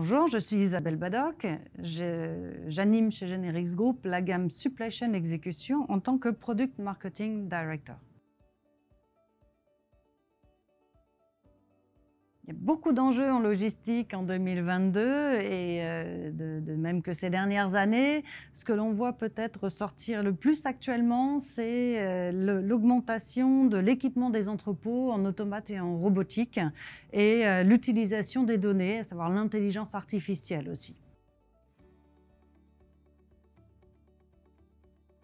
Bonjour, je suis Isabelle Badoc. J'anime chez Generix Group la gamme Supply Chain Execution en tant que Product Marketing Director. Il y a beaucoup d'enjeux en logistique en 2022 et de même que ces dernières années. Ce que l'on voit peut-être ressortir le plus actuellement, c'est l'augmentation de l'équipement des entrepôts en automate et en robotique et l'utilisation des données, à savoir l'intelligence artificielle aussi.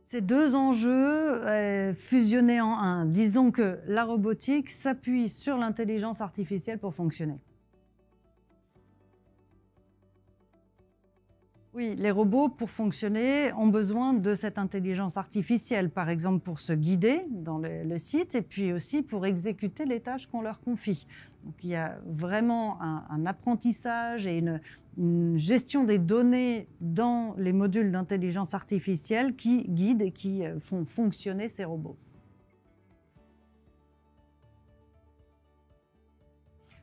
Ces deux enjeux fusionnés en un. Disons que la robotique s'appuie sur l'intelligence artificielle pour fonctionner. Oui, les robots, pour fonctionner, ont besoin de cette intelligence artificielle, par exemple pour se guider dans le site et puis aussi pour exécuter les tâches qu'on leur confie. Donc, il y a vraiment un apprentissage et une gestion des données dans les modules d'intelligence artificielle qui guident et qui font fonctionner ces robots.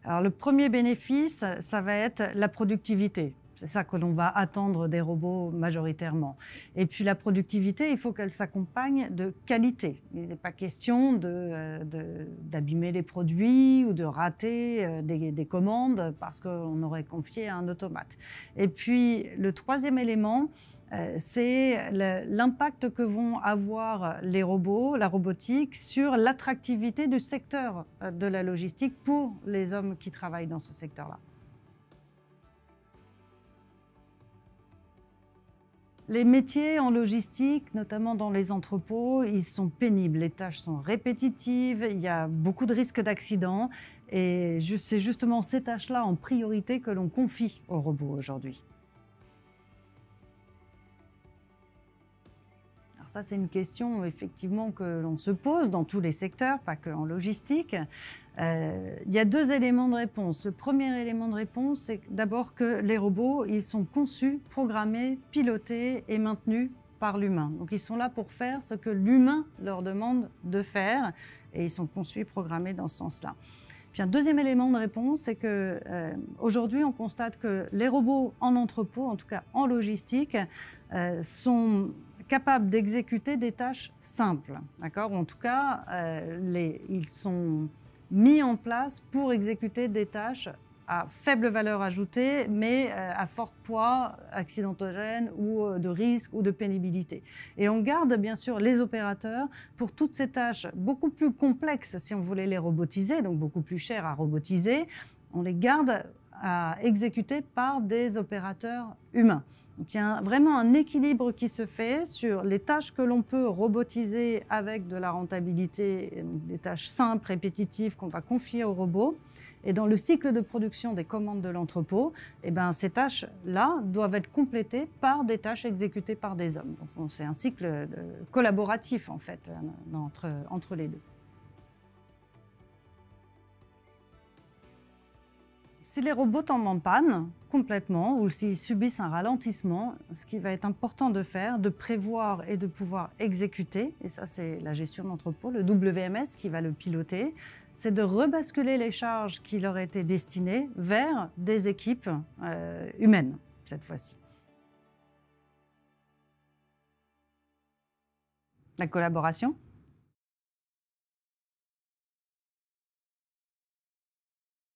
Alors, le premier bénéfice, ça va être la productivité. C'est ça que l'on va attendre des robots majoritairement. Et puis la productivité, il faut qu'elle s'accompagne de qualité. Il n'est pas question d'abîmer les produits ou de rater des commandes parce qu'on aurait confié à un automate. Et puis le troisième élément, c'est l'impact que vont avoir les robots, la robotique, sur l'attractivité du secteur de la logistique pour les hommes qui travaillent dans ce secteur-là. Les métiers en logistique, notamment dans les entrepôts, ils sont pénibles. Les tâches sont répétitives, il y a beaucoup de risques d'accidents et c'est justement ces tâches-là en priorité que l'on confie aux robots aujourd'hui. Alors ça, c'est une question effectivement que l'on se pose dans tous les secteurs, pas qu'en logistique. Il y a deux éléments de réponse. Le premier élément de réponse, c'est d'abord que les robots, ils sont conçus, programmés, pilotés et maintenus par l'humain. Donc ils sont là pour faire ce que l'humain leur demande de faire et ils sont conçus et programmés dans ce sens-là. Puis un deuxième élément de réponse, c'est que aujourd'hui, on constate que les robots en entrepôt, en tout cas en logistique, sont capables d'exécuter des tâches simples, d'accord? En tout cas, ils sont mis en place pour exécuter des tâches à faible valeur ajoutée, mais à fort poids accidentogène ou de risque ou de pénibilité. Et on garde bien sûr les opérateurs pour toutes ces tâches beaucoup plus complexes si on voulait les robotiser, donc beaucoup plus chères à robotiser, on les garde à exécuter par des opérateurs humains. Donc il y a vraiment un équilibre qui se fait sur les tâches que l'on peut robotiser avec de la rentabilité, des tâches simples, répétitives qu'on va confier aux robots. Et dans le cycle de production des commandes de l'entrepôt, ces tâches-là doivent être complétées par des tâches exécutées par des hommes. Donc c'est un cycle collaboratif en fait entre les deux. Si les robots tombent en panne complètement ou s'ils subissent un ralentissement, ce qui va être important de faire, de prévoir et de pouvoir exécuter, et ça c'est la gestion d'entrepôt, le WMS qui va le piloter, c'est de rebasculer les charges qui leur étaient destinées vers des équipes humaines cette fois-ci. La collaboration.